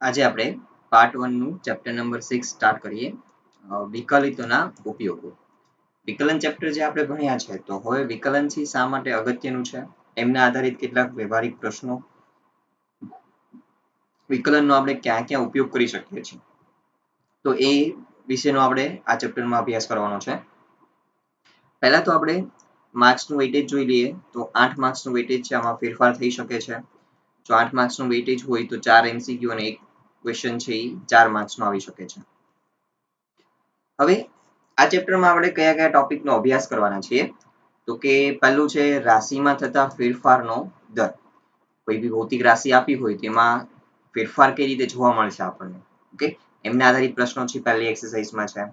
આજે આપણે પાર્ટ 1 નું ચેપ્ટર નંબર 6 સ્ટાર્ટ કરીએ વિકલિતોના ઉપયોગો. વિકલન ચેપ્ટર જે આપણે ભણ્યા છે તો હવે વિકલન થી શા માટે અગત્યનું છે એમના આધારિત કેટલાક વ્યવહારિક પ્રશ્નો, વિકલનનો આપણે ક્યાં ક્યાં ઉપયોગ કરી શકીએ છીએ તો એ વિશેનો આપણે આ ચેપ્ટરમાં અભ્યાસ કરવાનો છે. પહેલા તો આપણે માર્ક્સનું વેઇટેજ જોઈ લઈએ તો 8 માર્ક્સનું વેઇટેજ છે, આમાં ફેરફાર થઈ શકે છે. જો 8 માર્ક્સનું વેઇટેજ હોય તો 4 MCQ અને 1 ક્વેશ્ચન છે એ 4 માર્ક્સનો આવી શકે છે. હવે આ ચેપ્ટરમાં આપણે કયા કયા ટોપિકનો અભ્યાસ કરવાના છીએ તો કે પહેલું છે રાશિમાં થતા ફેરફારનો દર. કોઈ બી ભૌતિક રાશિ આપી હોય તેમાં ફેરફાર કઈ રીતે જોવા મળશે આપણને, ઓકે, એમના આધારિત પ્રશ્નો છે પહેલી એક્સરસાઇઝમાં છે.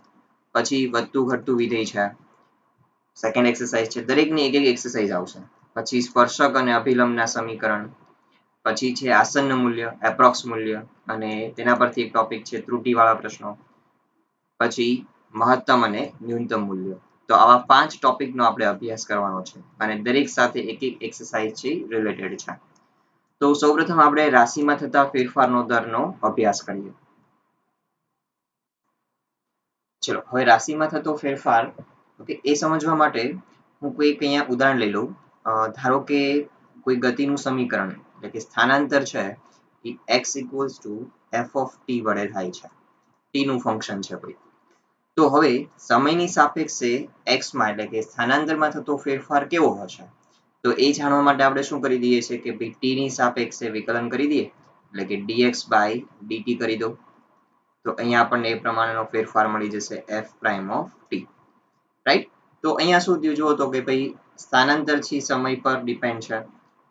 પછી વધતું ઘટતું વિધેય છે, સેકન્ડ એક્સરસાઇઝ છે, દરેકની એક એક એક્સરસાઇઝ આવશે. પછી સ્પર્શક અને અભિલંબના સમીકરણ, પછી છે આસન્ન મૂલ્ય, એપ્રોક્સ મૂલ્ય, અને તેના પરથી એક ટોપિક છે ત્રુટિવાળા પ્રશ્નો, પછી મહત્તમ અને ન્યૂનતમ મૂલ્યો. તો આવા 5 ટોપિકનો આપણે અભ્યાસ કરવાનો છે અને દરેક સાથે એક એક એક્સરસાઇઝ છે રિલેટેડ છે. તો સૌપ્રથમ આપણે રાશિમાં થતા ફેરફારનો દરનો અભ્યાસ કરીએ. ચલો હવે રાશિમાં થતો ફેરફાર ઓકે એ સમજવા માટે હું કોઈક અહીંયા ઉદાહરણ લઈ લઉં. ધારો કે કોઈ ગતિનું સમીકરણ એટલે કે સ્થાનાંતર છે એ x equals to f of t વડે થાય છે. t નું ફંક્શન છે કોઈ. તો હવે સમયની સાપેક્ષે x માં એટલે કે સ્થાનાંતરમાં થતો ફેરફાર કેવો હશે તો એ જાણવા માટે આપણે શું કરી દઈએ છીએ કે ભાઈ t ની સાપેક્ષે વિકલન કરી દઈએ એટલે કે dx by dt કરી દો. તો અહીંયા આપણને એ પ્રમાણેનો ફેરફાર મળી જશે f prime of t, right. તો અહીંયા શું થયું જુઓ તો કે ભાઈ સ્થાનાંતર છે સમય પર ડિપેન્ડ છે,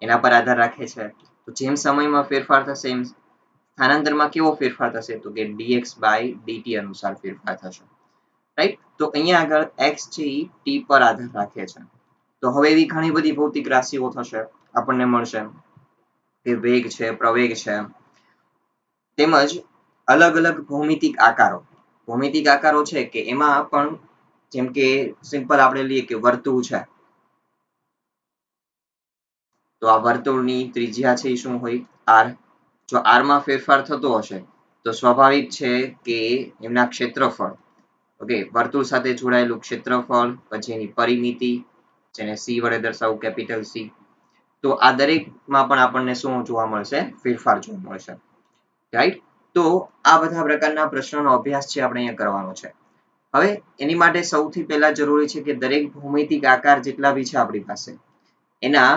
એના પર આધાર રાખે છે. તો જેમ સમયમાં ફેરફાર થશે એમ સ્થાનાંતરમાં કેવો ફેરફાર થશે તો કે dx by dt અનુસાર ફેરફાર થશે, રાઈટ. તો અહીંયા આગળ x છે એ t પર આધાર રાખે છે. તો હવે એવી ઘણી બધી ભૌતિક રાશિઓ થશે આપણને મળશે કે વેગ છે, પ્રવેગ છે, તેમજ અલગ અલગ ભૌમિતિક આકારો. ભૌમિતિક આકારો છે કે એમાં પણ જેમ કે સિમ્પલ આપણે લઈએ કે વર્તુળ છે તો આ વર્તુળની ત્રિજ્યા છે એ શું હોય r. જો r માં ફેરફાર થતો હશે તો સ્વાભાવિક છે કે એમના ક્ષેત્રફળ, ઓકે, વર્તુળ સાથે જોડાયેલું ક્ષેત્રફળ, પછી એની પરિમિતિ જેને c વડે દર્શાવવું કેપિટલ C, તો આ દરેકમાં પણ આપણને શું જોવા મળશે ફેરફાર જોવા મળશે, રાઈટ. તો આ બધા પ્રકારના પ્રશ્નોનો અભ્યાસ છે આપણે અહીંયા કરવાનો છે. હવે એની માટે સૌથી પહેલા જરૂરી છે કે દરેક ભૌમિતિક આકાર જેટલા બી છે આપણી પાસે એના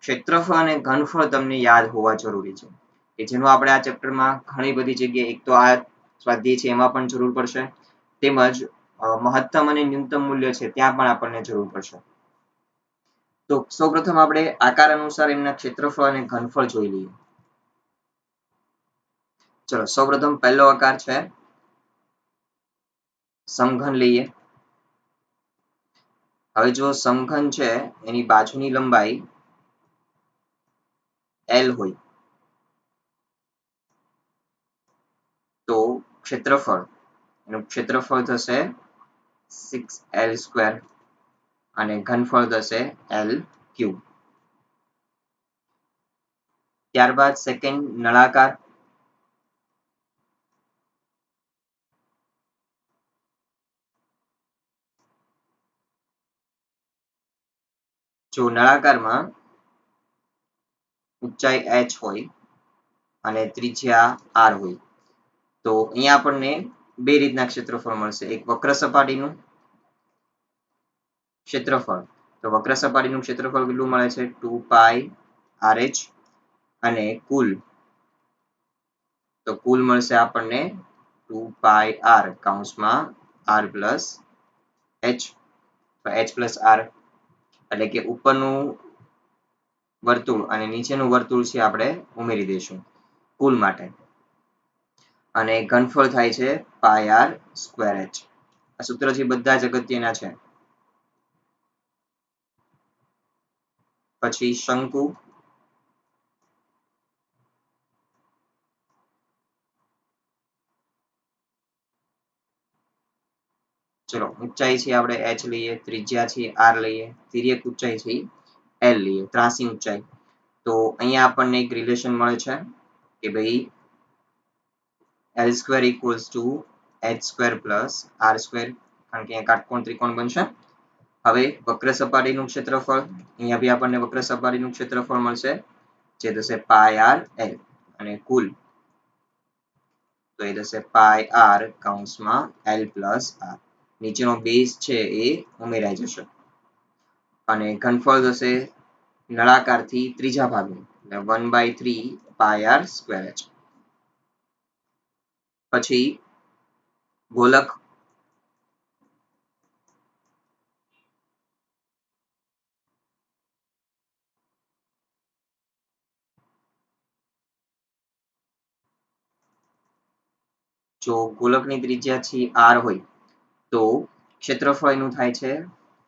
ક્ષેત્રફળ અને ઘનફળ તમને યાદ હોવા જરૂરી છે કે જેનું આપણે આ ચેપ્ટરમાં ઘણી બધી જગ્યાએ એક તો આ સ્વાધ્યાય છે એમાં પણ જરૂર પડશે, તેમજ મહત્તમ અને ન્યૂનતમ મૂલ્ય છે ત્યાં પણ આપણને જરૂર પડશે. તો સૌપ્રથમ આપણે આકાર અનુસાર એમના ક્ષેત્રફળ અને ઘનફળ જોઈ લઈએ. ચલો સૌપ્રથમ પહેલો આકાર છે સમઘન લઈએ. હવે જો સમઘન છે એની બાજુની લંબાઈ L હોય તો ક્ષેત્રફળ એનું ક્ષેત્રફળ થશે 6L² અને ઘનફળ થશે L³. ત્યારબાદ સેકન્ડ નળાકાર. જો નળાકારમાં ઊંચાઈ h હોય અને ત્રિજ્યા r હોય તો અહીંયા આપણને બે રીતના ક્ષેત્રફળ મળશે. એક વક્ર સપાટીનું ક્ષેત્રફળ, તો વક્ર સપાટીનું ક્ષેત્રફળ કેટલું મળે છે 2πRh, અને કુલ તો કુલ મળશે આપણને 2πr કૌંસમાં r plus h, h plus r, એટલે કે ઉપરનું વર્તુળ અને નીચેનું વર્તુળ છે આપણે ઉમેરી દઈશું કુલ માટે, અને ઘનફળ થાય છે πr²h. આ સૂત્ર છે બધા જ અગત્યના છે. પછી શંકુ, ચલો ઊંચાઈ છે આપણે h લઈએ, ત્રિજ્યા છે r લઈએ, તિર્યક ઊંચાઈ છે L લઈએ, ત્રાસી ઊંચાઈ. તો અહીંયા આપણને એક રિલેશન મળે છે કે ભાઈ L square equals to h square plus r square, કારણ કે અહીંયા કાટકોણ ત્રિકોણ બનશે. હવે વક્ર સપાટીનું ક્ષેત્રફળ, અહીંયા બી આપણને વક્ર સપાટીનું ક્ષેત્રફળ મળશે જે થશે પાઈ આર એલ, અને કુલ તો એ થશે પાઈ આર કૌંસમાં એલ પ્લસ આર. નીચેનો બેઝ છે એ ઉમેરાઈ જશે અને ઘનફળ થશે નળાકારથી ત્રીજા ભાગનું, એટલે 1/3 પાઈ આર સ્ક્વેર એચ. પછી ગોલક જો ગોલકની ત્રિજ્યા છે r હોય તો ક્ષેત્રફળ એનું થાય છે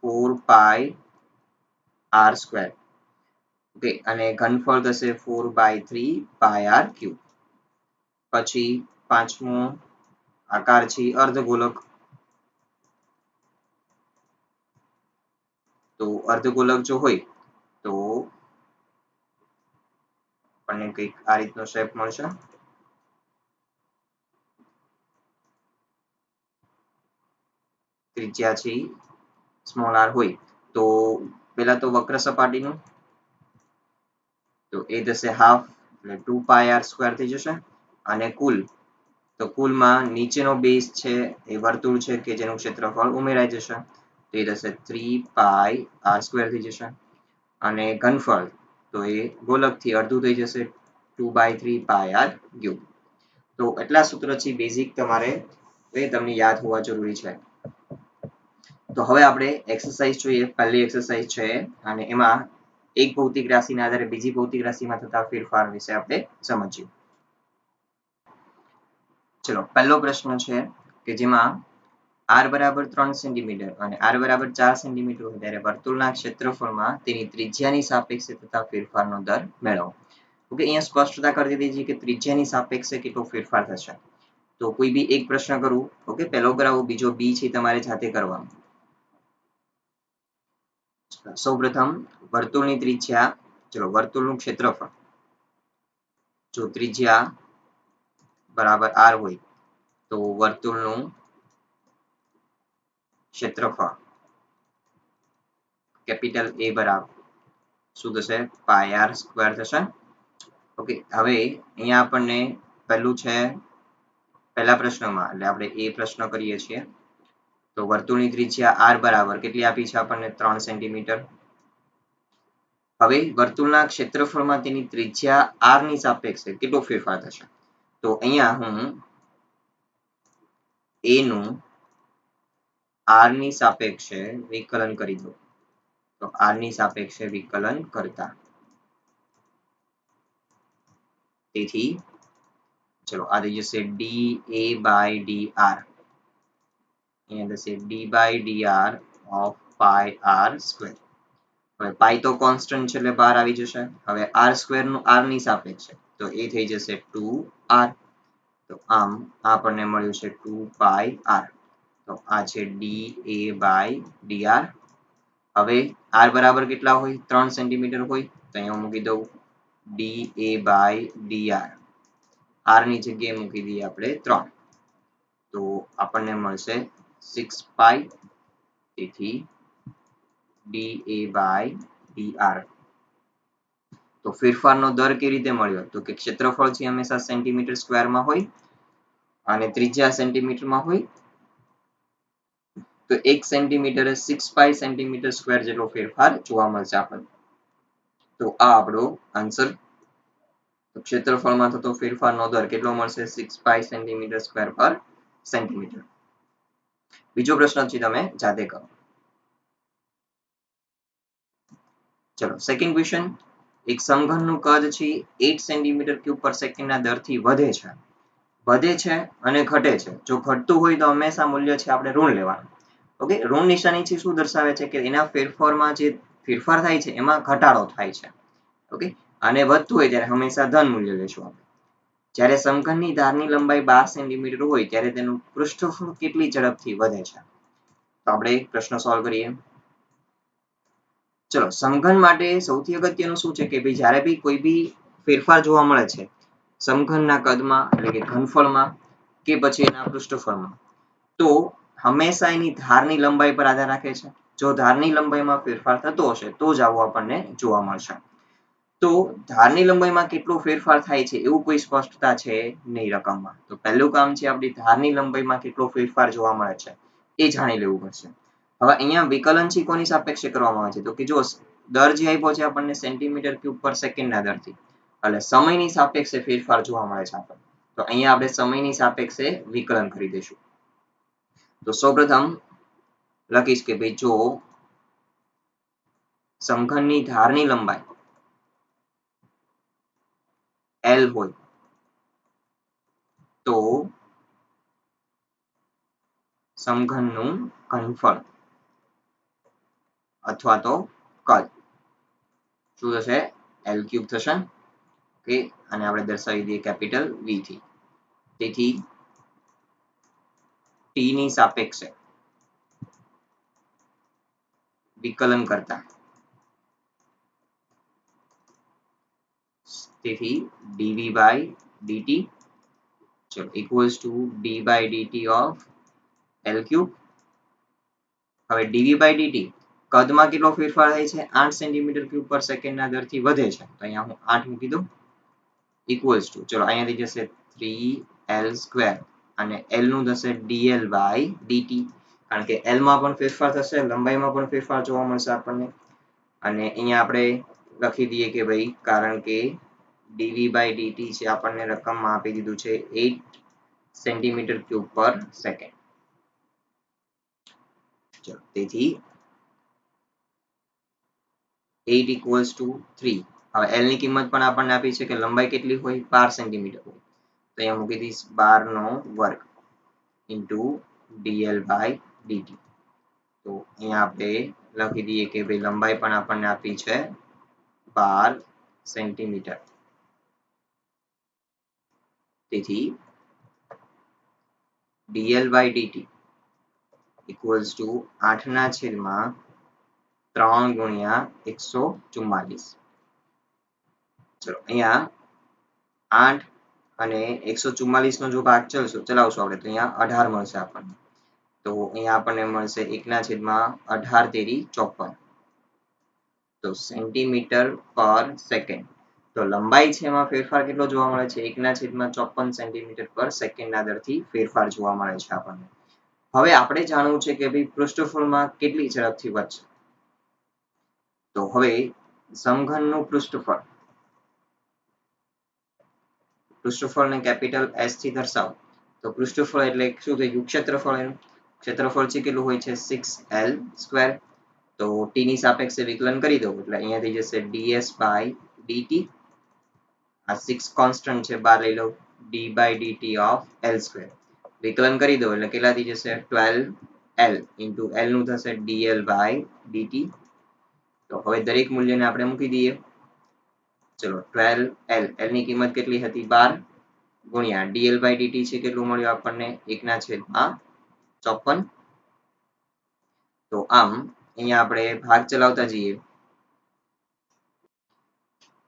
4 પાઈ આર સ્ક્વેર. ઓકે, અને ઘનફળ થશે 4/3 પાઈ આર ક્યુબ. પછી પાંચમો આકાર છે અર્ધગોલક. તો અર્ધગોલક જો હોય તો આપણને કંઈક આ રીતનો શેપ મળશે. ત્રિજ્યા છે સ્મોલ આર હોય તો પહેલા તો વક્ર સપાટીનું તો એ થશે હાફ, એટલે 2 પાઈ આર સ્ક્વેર થઈ જશે. અને કુલ તો કુલમાં નીચેનો બેઝ છે એ વર્તુળ છે કે જેનું ક્ષેત્રફળ ઉમેરાઈ જશે, તો એ થશે 3 પાઈ આર સ્ક્વેર થઈ જશે. અને ઘનફળ તો એ ગોલકથી અડધું થઈ જશે, 2/3 પાઈ આર ક્યુબ. તો એટલા સૂત્ર છે બેઝિક તમારે એ તમને યાદ હોવા જરૂરી છે. તો હવે આપણે એક્સરસાઇઝ જોઈએ. પહેલી એક્સરસાઇઝ છે અને એમાં એક ભૌતિક રાશિના આધારે બીજી ભૌતિક રાશિમાં થતા ફેરફાર વિશે આપણે સમજીએ. ચલો, પહેલો પ્રશ્ન છે કે જેમાં r બરાબર 3 સેન્ટીમીટર અને r બરાબર 4 સેન્ટીમીટર હોય ત્યારે વર્તુળના ક્ષેત્રફળમાં તેની ત્રિજ્યાની સાપેક્ષે થતા ફેરફારનો દર મેળવો. ઓકે, અહીંયા સ્પષ્ટતા કરી દીધી છે કે ત્રિજ્યાની સાપેક્ષે કેટલો ફેરફાર થશે. તો કોઈ બી એક પ્રશ્ન કરું, ઓકે, પહેલો કરાવો, બીજો બી છે તમારે જાતે કરવાનો. સૌપ્રથમ વર્તુળની ત્રિજ્યા, ચલો વર્તુળનું ક્ષેત્રફળ જો ત્રિજ્યા બરાબર r હોય તો વર્તુળનું ક્ષેત્રફળ કેપિટલ A બરાબર શું થશે? પાઈ આર સ્ક્વેર થશે. ઓકે, હવે અહીંયા આપણને પહેલું છે પહેલા પ્રશ્નમાં, એટલે આપણે એ પ્રશ્ન કરીએ છીએ. તો વર્તુળની ત્રિજ્યા r બરાબર કેટલી આપી છે આપણને? 3 સેન્ટીમીટર. હવે વર્તુળના ક્ષેત્રફળમાં તેની ત્રિજ્યા r ની સાપેક્ષે કેટલો ફેરફાર થશે? તો અહીંયા હું a નું r ની સાપેક્ષે વિકલન કરી દઉં. તો r ની સાપેક્ષે વિકલન કરતા તેથી ચલો આ થઈ જશે dA/dr. અહીંયા થશે d/dr of pi r square. હવે પાઈ તો કોન્સ્ટન્ટ છે એટલે બહાર આવી જશે. હવે r સ્ક્વેર નું r ની સાપેક્ષે તો એ થઈ જશે 2r. તો આમ આપણને મળ્યું છે 2 પાઈ r. તો આ છે dA/dr. હવે r બરાબર કેટલા હોય? 3 સેન્ટીમીટર હોય તો અહીંયા મૂકી દઉં dA/dr. r ની જગ્યાએ મૂકી દઈએ આપણે 3. તો આપણને મળશે 6 પાઈ. તેથી dA/dr. તો ફેરફારનો દર કેવી રીતે મળ્યો? તો કે ક્ષેત્રફળ છે હંમેશા સેન્ટીમીટર સ્ક્વેરમાં હોય અને ત્રિજ્યા સેન્ટીમીટરમાં હોય. તો 1 સેન્ટીમીટરે 6 પાઈ સેન્ટીમીટર સ્ક્વેર જેટલો ફેરફાર જોવા મળશે આપણને. તો આ આપણો આન્સર. તો ક્ષેત્રફળમાં થતો ફેરફારનો દર કેટલો મળશે? 6 પાઈ સેન્ટીમીટર સ્ક્વેર પર સેન્ટીમીટર. બીજો પ્રશ્ન છે તમે જાતે કરો. ચલો, સેકન્ડ ક્વેશ્ચન. એક સમઘનનું કદ છે 8 સેન્ટીમીટર ક્યુબ પર સેકન્ડના દરથી વધે છે અને ઘટે છે. જો ઘટતું હોય તો હંમેશા મૂલ્ય છે આપણે ઋણ લેવાનું. ઓકે, ઋણ નિશાની છે શું દર્શાવે છે? કે એના ફેરફારમાં જે ફેરફાર થાય છે એમાં ઘટાડો થાય છે. ઓકે, અને વધતું હોય ત્યારે હંમેશા ધન મૂલ્ય લેશું આપણે. જ્યારે સમઘનની ધારની લંબાઈ 12 સેન્ટીમીટર હોય ત્યારે તેનું પૃષ્ઠફળ કેટલી ઝડપથી વધે છે? તો આપણે પ્રશ્ન સોલ્વ કરીએ. ચલો, સમઘન માટે સૌથી અગત્યનું શું છે કે ભાઈ જ્યારે બી કોઈ બી ફેરફાર જોવા મળે છે સમઘનના કદમાં એટલે કે ઘનફળમાં, કે પછી એના પૃષ્ઠફળમાં, તો હંમેશા એની ધારની લંબાઈ પર આધાર રાખે છે. જો ધારની લંબાઈમાં ફેરફાર થતો હશે તો જ આવું આપણને જોવા મળશે. તો ધારની લંબાઈમાં કેટલો ફેરફાર થાય છે એવું કોઈ સ્પષ્ટતા છે નહીં રકમમાં. તો પહેલું કામ છે આપણી ધારની લંબાઈમાં કેટલો ફેરફાર જોવા મળે છે એ જાણી લેવું પડશે. હવે અહીંયા વિકલન છે કોની સાપેક્ષે કરવામાં આવે છે? તો કે જો દર જે આપ્યો છે આપણને સેન્ટીમીટર ક્યુબ પર સેકન્ડના દરથી, એટલે સમયની સાપેક્ષે ફેરફાર જોવા મળે છે આપણને. તો અહીંયા આપણે સમયની સાપેક્ષે વિકલન કરી દઈશું. તો સૌપ્રથમ લખીશ કે ભાઈ જો સમઘનની ધારની લંબાઈ L હોય તો સમઘનનું ઘનફળ અથવા તો કદ શું થશે? L ક્યુબ થશે. ઓકે, અને આપણે દર્શાવી દઈએ કેપિટલ V થી. તેથી t ની સાપેક્ષે વિકલન કરતા, તેથી dv by dt equals to d by dt of L cube. હવે dv by dt કદમાં કેટલો ફેરફાર થાય છે? 8 સેન્ટીમીટર ક્યુબ પર સેકન્ડના દરથી વધે છે. તો અહીંયા હું 8 મૂકી દઉં. equals to ચલો અહીંયાથી જશે 3l square અને l નું થશે dl by dt. કારણ કે l માં પણ ફેરફાર થશે, લંબાઈમાં પણ ફેરફાર જોવા મળશે આપણને. અને અહીંયા આપણે લખી દઈએ કે ભાઈ કારણ કે dv by dt છે આપણને રકમમાં આપી દીધું છે 8 સેન્ટીમીટર ક્યુબ પર સેકન્ડ. તેથી 8 equals to 3. હવે l ની કિંમત પણ આપણને આપી છે કે લંબાઈ કેટલી હોય? 12 સેન્ટીમીટર હોય. તો અહીંયા મૂકી દઈશ 12 નો વર્ગ into dl by dt. તો અહીંયા આપણે લખી દઈએ કે ભાઈ લંબાઈ પણ આપણને આપી છે 12 સેન્ટીમીટર. તેથી dl by dt equals to 8 ના છેદમાં 3 ગુણ્યા 144. ચલો અહીંયા 8 અને 144 નો જો ભાગ ચલાવશું આપણે તો અહીંયા 18 મળશે આપણને. તો અહીંયા આપણને મળશે 1 ના છેદમાં 18 તેરી 54. તો સેન્ટીમીટર પર સેકન્ડ. તો લંબાઈ છે એમાં ફેરફાર કેટલો જોવા મળે છે? 1 ના છેદમાં 54 સેન્ટીમીટર પર સેકન્ડના દરથી ફેરફાર જોવા મળે છે આપણને. હવે આપણે જાણવું છે કે ભાઈ પૃષ્ઠફળમાં કેટલી ઝડપથી વધશે. તો હવે સમઘનનું પૃષ્ઠફળને કેપિટલ S થી દર્શાવો. તો પૃષ્ઠફળ એટલે શું થઈ ગયું? ક્ષેત્રફળ. એનું ક્ષેત્રફળ છે કેટલું હોય છે? 6l square. તો t ની સાપેક્ષે વિકલન કરી દો એટલે અહીંયા થઈ જશે ds by dt. આ 6 કોન્સ્ટન્ટ છે, બહાર લઈ લો. d by dt of l square. વિકલન કરી દો એટલે કેટલા થઈ જશે? 12l into l નું થશે dl by dt. તો હવે દરેક મૂલ્યને આપણે મૂકી દઈએ. ચલો 12l, l ની કિંમત કેટલી હતી? 12 ગુણ્યા dl by dt છે કેટલું મળ્યું આપણને? 1 ના છેદમાં 54. તો આમ અહીંયા આપણે ભાગ ચલાવતા જઈએ.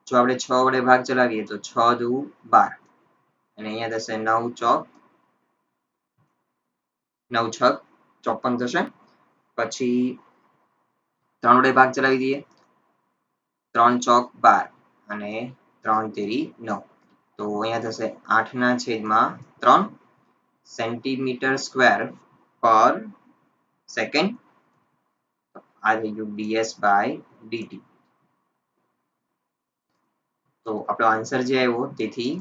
જો આપણે 6 વડે ભાગ ચલાવીએ તો 6 દુ 12 અને અહીંયા થશે 9 ચોક 9 છક 54 થશે. પછી 3 વડે ભાગ ચલાવી દઈએ. 3 ચોક 12 અને 3 તેરી 9. તો અહીંયા થશે 8 ના છેદમાં 3 સેન્ટીમીટર સ્ક્વેર પર સેકન્ડ. આ થઈ ગયું ds by dt. તો આપણો આન્સર જે આવ્યો તેથી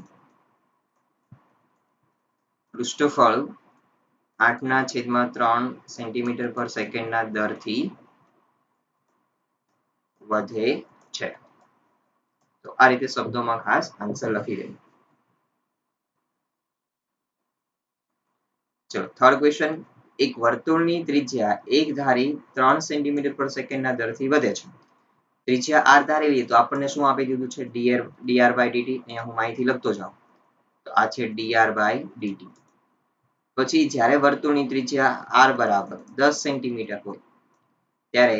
પૃષ્ઠફળ 8 ના છેદમાં 3 સેન્ટીમીટર પર સેકન્ડના દરથી વધે છે. તો આ રીતે શબ્દોમાં ખાસ આન્સર લખી દેજો. ચલો થર્ડ ક્વેશ્ચન. એક વર્તુળની ત્રિજ્યા એક ધારી 3 સેન્ટીમીટર પર સેકન્ડના દરથી વધે છે. ત્રિજ્યા r ધારી લઈએ તો આપણને શું આપી દીધું છે? dr by dt. અહીંયા હું માહિતી લખતો જાઉં. તો આ છે dr by dt. પછી જ્યારે વર્તુળની ત્રિજ્યા r બરાબર 10 સેન્ટીમીટર હોય ત્યારે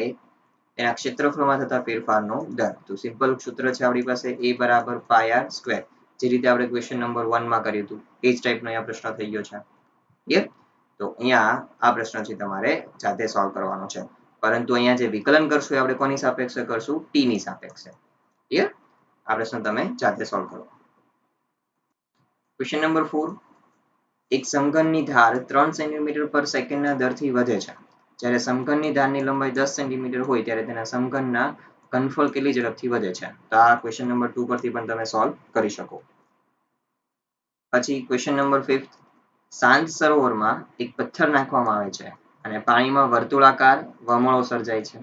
એના ક્ષેત્રફળમાં થતા ફેરફારનો દર. તો સિમ્પલ સૂત્ર છે આપણી પાસે a બરાબર pi r સ્ક્વેર. જે રીતે આપણે ક્વેશ્ચન નંબર 1 માં કર્યું હતું એ જ ટાઈપનો અહીંયા પ્રશ્ન થઈ ગયો છે. ક્લિયર? તો અહીંયા આ પ્રશ્ન છે તમારે જાતે સોલ્વ કરવાનો છે. પરંતુ અહીંયા જે વિકલન કરશું એ આપણે કોની સાપેક્ષે કરશું? t ની સાપેક્ષે. ક્લિયર? આ પ્રશ્ન તમે જાતે સોલ્વ કરો. ક્વેશ્ચન નંબર 4, એક સમઘનની ધાર 3 સેન્ટીમીટર પર સેકન્ડના દરથી વધે છે. જ્યારે સમઘનની ધારની લંબાઈ 10 સેન્ટીમીટર હોય ત્યારે તેના સમઘનના ઘનફળ કેટલી ઝડપથી વધે છે? તો આ ક્વેશ્ચન નંબર 2 પરથી પણ તમે સોલ્વ કરી શકો. પછી ક્વેશ્ચન નંબર 5, શાંત સરોવરમાં એક પથ્થર નાખવામાં આવે છે અને પાણીમાં વર્તુળાકાર વમળો સર્જાય છે.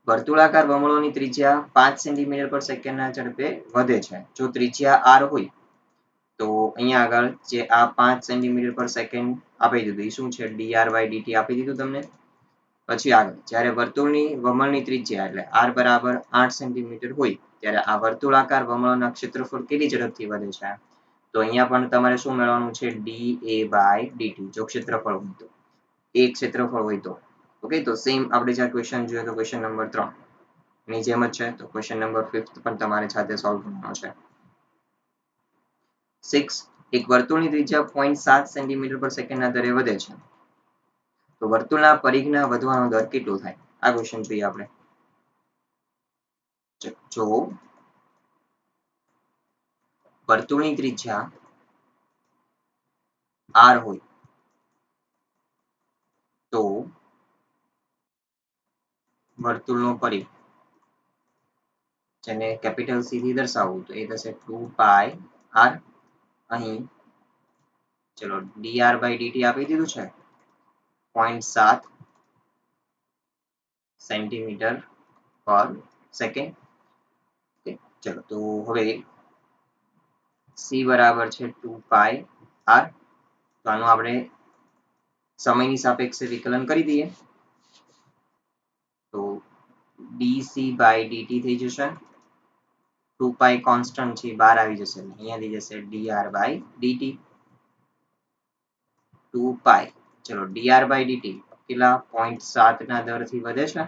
વર્તુળાકાર વમળોની ત્રિજ્યા 5 સેન્ટીમીટર પર સેકન્ડના ઝડપે વધે છે. જો ત્રિજ્યા r હોય તો અહીંયા આગળ જે આ 5 સેન્ટીમીટર પર સેકન્ડ આપી દીધું એ શું છે? dr/dt આપી દીધું તમને. પછી આગળ જ્યારે વર્તુળની વમળની ત્રિજ્યા એટલે r બરાબર 8 સેન્ટીમીટર હોય ત્યારે આ વર્તુળાકાર વમળના ક્ષેત્રફળ કેટલી ઝડપથી વધે છે? તો અહીંયા પણ તમારે શું મેળવવાનું છે? dA/dt જો ક્ષેત્રફળ હોય તો. એ ક્ષેત્રફળ હોય તો. ઓકે, તો સેમ આપણે જ્યાં ક્વેશ્ચન જોઈએ તો ક્વેશ્ચન નંબર 3 ની જેમ જ છે. તો ક્વેશ્ચન નંબર 5 પણ તમારે જાતે સોલ્વ કરવાનો છે. 6, એક વર્તુળની ત્રિજ્યા 0.7 સેન્ટીમીટર પર સેકન્ડના દરે વધે છે. તો વર્તુળના પરિઘના વધવાનો દર કેટલો થાય? આ ક્વેશ્ચન જોઈએ આપણે. જો વર્તુળની ત્રિજ્યા r હોય તો વર્તુળનો પરિઘ જેને કેપિટલ C થી દર્શાવવું તો એ થશે 2πr. અહીં ચલો dr/dt આપી દીધું છે 0.7 સેન્ટીમીટર પર સેકન્ડ. ચલો તો હવે c બરાબર છે 2πr. તો આનું આપણે સમયની સાપેક્ષે વિકલન કરી દઈએ તો dc/dt થઈ જશે. 2π કોન્સ્ટન્ટ છે બહાર આવી જશે અહીંયા થઈ જશે dr/dt. 2π ચલો dr/dt કેટલા 0.7 ના દરથી વધે છે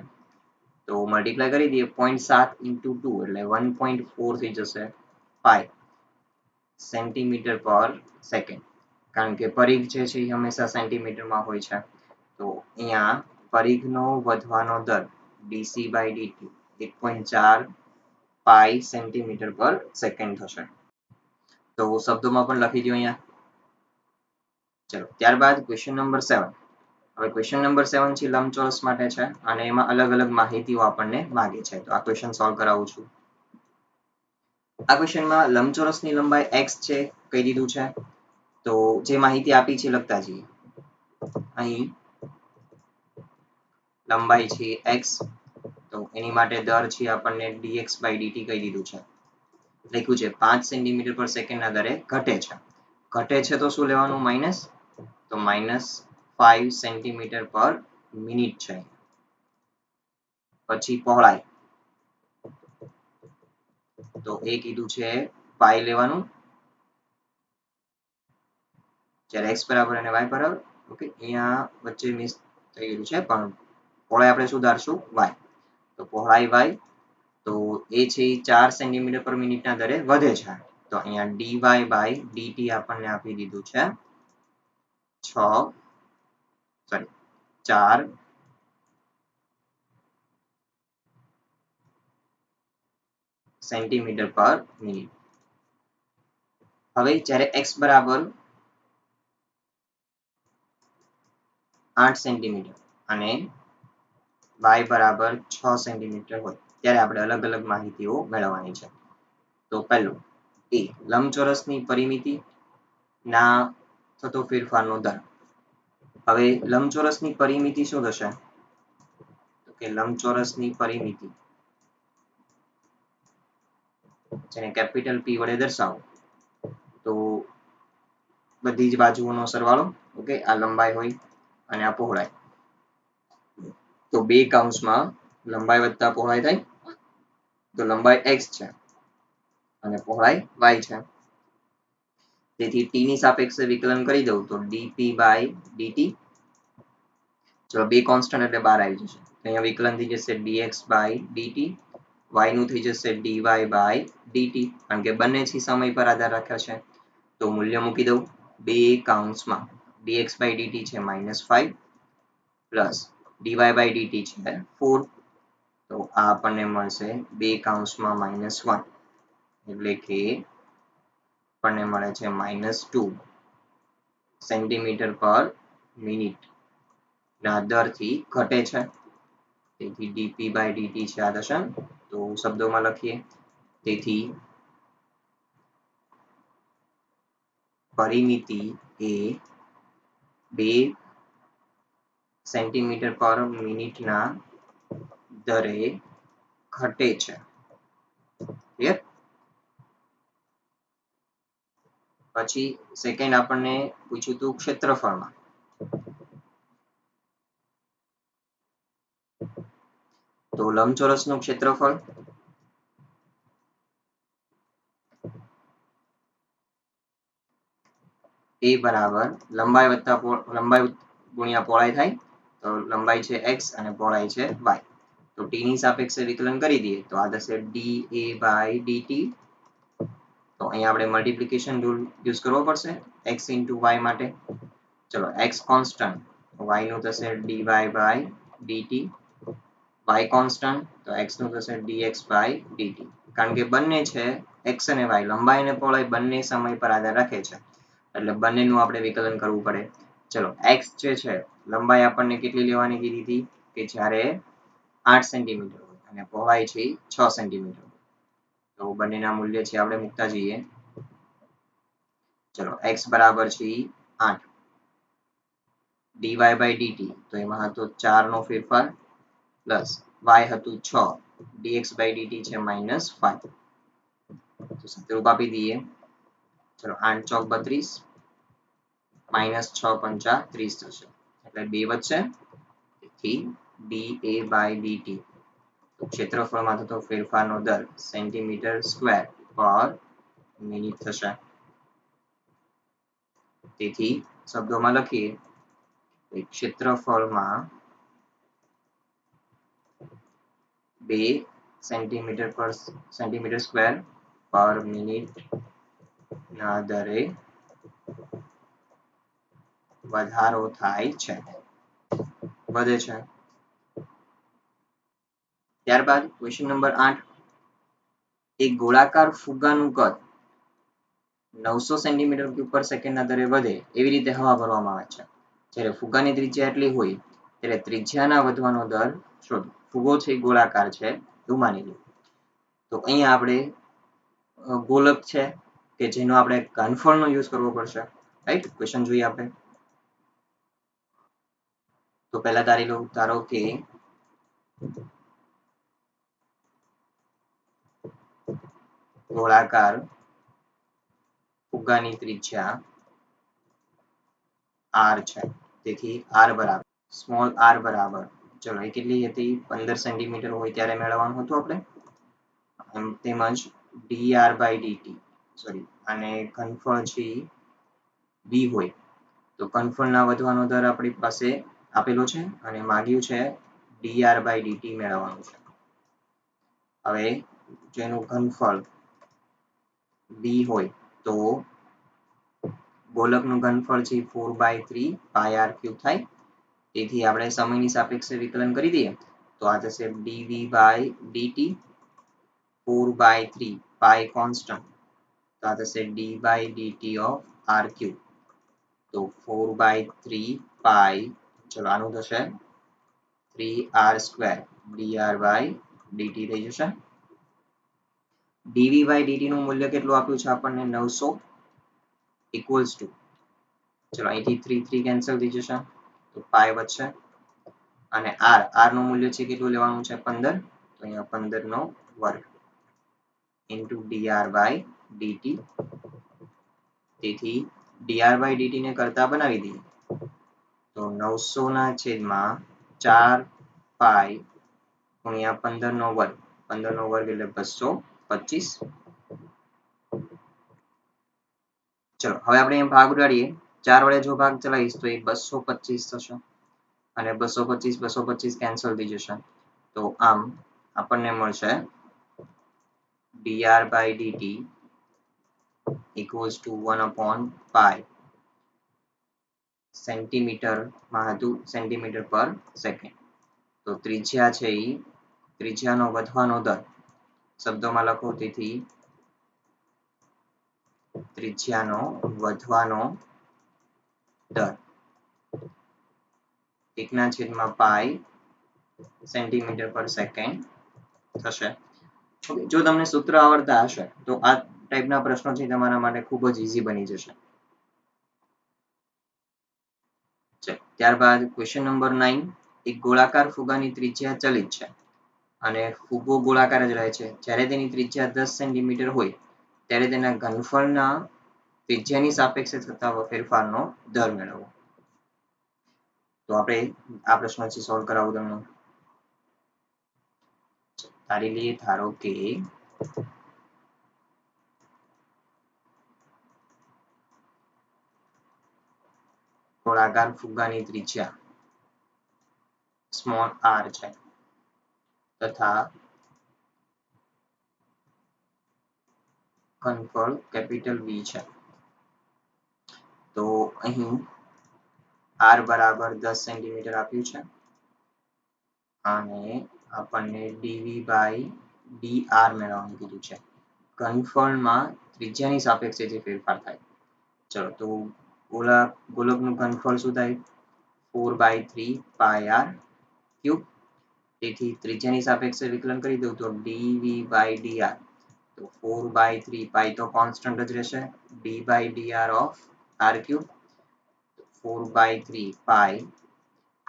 તો મલ્ટીપ્લાય કરી દઈએ 0.7 into 2 એટલે 1.4 થઈ જશે પાઈ સેન્ટીમીટર પર સેકન્ડ. કારણ કે પરિઘ જે છે એ હંમેશા સેન્ટીમીટરમાં હોય છે. તો અહીંયા પરિઘનો વધવાનો દર dc/dt 1.4 પાઈ સેન્ટીમીટર પર સેકન્ડ થશે. તો શબ્દોમાં પણ લખી દો અહીંયા. ચલો ત્યારબાદ ક્વેશ્ચન નંબર 7. હવે ક્વેશ્ચન નંબર 7 છે લંબચોરસ માટે છે અને એમાં અલગ અલગ માહિતીઓ આપણને માંગે છે. તો આ ક્વેશ્ચન સોલ્વ કરાવું છું. આ ક્વેશ્ચનમાં લંબચોરસની લંબાઈ x છે કહી દીધું છે. તો જે માહિતી આપી છે લખતા જઈએ. અહીં લંબાઈ છે x તો એની માટે દર છે આપણને dx/dt કહી દીધું છે. લખ્યું છે 5 સેન્ટીમીટર પર સેકન્ડના દરે ઘટે છે. ઘટે છે તો શું લેવાનું? માઇનસ. તો -5 સેન્ટીમીટર પર મિનિટ છે. પછી પહોળાઈ તો એ કીધું છે પાઈ લેવાનું જ્યારે x બરાબર અને y બરાબર. ઓકે, અહીંયા વચ્ચે મિસ થઈ ગયું છે પણ પહોળાઈ આપણે શું ધારશું? y. તો પહોળાઈ y તો એ છે 4 સેન્ટીમીટર પર મિનિટના દરે વધે છે. તો અહીંયા dy/dt આપણને આપી દીધું છે 4 સેન્ટીમીટર પર મિનિટ. હવે જ્યારે x બરાબર 8 સેન્ટીમીટર અને y બરાબર 6 સેન્ટીમીટર હોય ત્યારે આપણે અલગ અલગ માહિતીઓ મેળવવાની છે. તો પહેલું એ લંબચોરસની પરિમિતિ ના થતો ફેરફારનો દર. હવે લંબચોરસની પરિમિતિ શું થશે? તો કે લંબચોરસની પરિમિતિ જેને કેપિટલ P વડે દર્શાવો તો બધી જ બાજુઓનો સરવાળો. ઓકે, આ લંબાઈ હોય અને આ પહોળાઈ. તો બે કૌંસમાં લંબાઈ વત્તા પહોળાઈ થાય. તો લંબાઈ x છે અને પહોળાઈ y છે. તેથી t ની સાપેક્ષે વિકલન કરી દઉં તો dp/dt. ચલો બે કોન્સ્ટન્ટ એટલે બહાર આવી જશે. અહીંયા વિકલન થઈ જશે dx/dt y નું થઈ જશે dy by dt, કારણ કે બંને જ સમય પર આધાર રાખે છે. તો મૂલ્ય મૂકી દઉં. બે કૌંસમાં dx by dt છે -5 પ્લસ dy by dt છે 4. તો આ આપણને મળશે બે કૌંસમાં -1, એટલે કે આપણને મળે છે -2 સેન્ટીમીટર પર મિનિટ ના દરથી ઘટે છે. તેથી dp by dt છે આ થશે. તો શબ્દોમાં લખીએ. તેથી પરિમિતિ એ 2 સેન્ટીમીટર પર મિનિટના દરે ઘટે છે. ક્લિયર? પછી સેકન્ડ આપણને પૂછ્યું હતું ક્ષેત્રફળમાં. તો લંબચોરસનું ક્ષેત્રફળ એ બરાબર લંબાઈ ગુણ્યા પહોળાઈ થાય. તો લંબાઈ છે x અને પહોળાઈ છે y. તો t ની સાપેક્ષે વિકલન કરી દઈએ તો આ થશે dA by dt. તો અહીંયા આપણે મલ્ટીપ્લિકેશન રૂલ યુઝ કરવો પડશે x into y માટે. ચલો x કોન્સ્ટન્ટ, y નું થશે dy by dt. y constant તો x નું થશે dx by dt. કારણ કે બંને છે x અને y, લંબાઈ અને પહોળાઈ બંને સમય પર આધાર રાખે છે, એટલે બંનેનું આપણે વિકલન કરવું પડે. ચલો x જે છે લંબાઈ આપણને કેટલી લેવાની કીધી હતી કે જ્યારે 8 સેન્ટીમીટર હોય અને પહોળાઈ છે 6 સેન્ટીમીટર. તો બંનેના મૂલ્ય છે આપણે મૂકતા જઈએ. ચલો x બરાબર છે 8, dy by dt તો એમાં હતો 4 નો ફેરફાર પ્લસ y હતું 6, dx by dt છે -5. તો સૂત્રરૂપ આપી દઈએ. ચલો 8 ચોક 32, -6 પંચા 30 થશે, એટલે 2 વધશે. તેથી dA by dt તો ક્ષેત્રફળમાં થતો ફેરફારનો દર સેન્ટીમીટર સ્ક્વેર પર મિનિટ થશે. તેથી શબ્દોમાં લખીએ ક્ષેત્રફળમાં 2 સેન્ટીમીટર સ્ક્વેર પર મિનિટ ના દરે વધારો થાય છે, વધે છે. ત્યારબાદ ક્વેશ્ચન નંબર 8, એક ગોળાકાર ફુગ્ગાનું કદ 900 સેન્ટીમીટર ક્યુબ પર સેકન્ડના દરે વધે એવી રીતે હવા ભરવામાં આવે છે. જ્યારે ફુગ્ગાની ત્રિજ્યા એટલી હોય ત્યારે ત્રિજ્યાના વધવાનો દર શોધો. ફુગ્ગો છે ગોળાકાર છે એવું માની લો. તો અહીંયા આપણે ગોલક છે કે જેનો આપણે ઘનફળનો યુઝ કરવો પડશે. રાઈટ? ક્વેશ્ચન જોઈએ આપણે. તો પહેલા ધારો કે ગોળાકાર ફુગ્ગાની ત્રિજ્યા r છે. તેથી r બરાબર સ્મોલ r બરાબર, ચલો એ કેટલી હતી 15 સેન્ટીમીટર હોય ત્યારે મેળવવાનું હતું આપણે. તેમજ dr by dt સોરી અને ઘનફળ છે v હોય તો ઘનફળના વધવાનો દર આપણી પાસે આપેલો છે અને માગ્યું છે dr by dt મેળવવાનું છે. હવે જેનું ઘનફળ v હોય તો ગોલકનું ઘનફળ છે 4/3 pi r³ થાય. તેથી આપણે સમયની સાપેક્ષે વિકલન કરી દઈએ તો આ થશે dv by dt 4/3 pi constant, તો આ થશે d by dt of r³. તો 4/3 pi, ચલો આનું થશે 3r² dr by dt થઈ જશે. dv by dt નું મૂલ્ય કેટલું આપ્યું છે આપણને 900 equals to, ચલો અહીંથી 3 કેન્સલ થઈ જશે તો pi વધશે અને r નું મૂલ્ય છે કેટલું લેવાનું છે 15, તો અહીંયા 15 નો વર્ગ into dr by dt. તેથી dr by dt ને કરતા બનાવી દઈએ તો 900 ના છેદમાં 4 pi ગુણ્યા 15 નો વર્ગ, 15 નો વર્ગ એટલે 225. ચલો હવે આપણે અહીં ભાગ ઉડાડીએ. 4 વડે જો ભાગ ચલાવીશ તો એ 225 થશે અને 225 કેન્સલ થઈ જશે. તો આમ આપણને મળશે dr by dt equals to 1 upon pi સેન્ટીમીટરમાં હતું સેન્ટીમીટર પર સેકન્ડ. તો ત્રિજ્યા છે એ ત્રિજ્યાનો વધવાનો દર શબ્દોમાં લખો, તેથી ત્રિજ્યાનો વધવાનો દર 1/પાઈ સેન્ટીમીટર પર સેકન્ડ થશે. જો તમને સૂત્ર આવડતા હશે તો આ ટાઈપના પ્રશ્નો છે તમારા માટે ખૂબ જ ઈઝી બની જશે. ત્યારબાદ ક્વેશ્ચન નંબર 9, એક ગોળાકાર ફુગાની ત્રિજ્યા ચલિત છે અને ફુગો ગોળાકાર જ રહે છે. જ્યારે તેની ત્રિજ્યા 10 સેન્ટીમીટર હોય ત્યારે તેના ઘનફળના ત્રિજ્યાની સાપેક્ષે થતા ફેરફારનો દર મેળવો. તો આપણે આ પ્રશ્ન સોલ્વ કરાવું તમને. ધારી લઈએ, ધારો કે ગોળાકાર ફુગાની ત્રિજ્યા સ્મોલ r છે તથા ઘનફળ કેપિટલ V છે. તો અહીં r બરાબર 10 સેન્ટીમીટર આપ્યું છે અને આપણને dv by dr મેળવવાનું કીધું છે. ઘનફળમાં ત્રિજ્યાની સાપેક્ષે જે ફેરફાર થાય. ચલો, તો ગોલકનું ઘનફળ શું થાય? 4/3 pi r ક્યુબ. તેથી ત્રિજ્યાની સાપેક્ષે વિકલન કરી દઉં તો dv by dr. તો 4/3 pi તો કોન્સ્ટન્ટ જ રહેશે. d by dr of r cube 4/3 pi.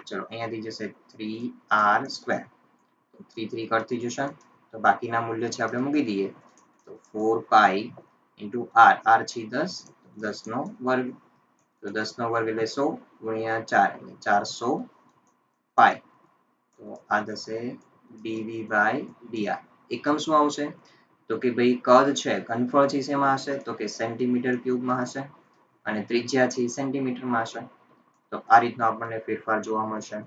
ચલો, અહીંયાથી જશે 3r સ્ક્વેર. 3 3 કટ થઈ જશે તો બાકીના મૂલ્ય છે આપણે મૂકી દઈએ. તો 4 pi into r, r છે 10, 10 નો વર્ગ. તો 10 નો વર્ગ એટલે 100 ગુણ્યા 4 એટલે 400 પાઈ. તો આ થશે dv by dr. એકમ શું આવશે? તો કે ભાઈ કદ છે ઘનફળ છે શેમાં હશે? તો કે સેન્ટીમીટર ક્યુબમાં હશે અને ત્રિજ્યા છે સેન્ટીમીટરમાં હશે. તો આ રીતનો આપણને ફેરફાર જોવા મળશે.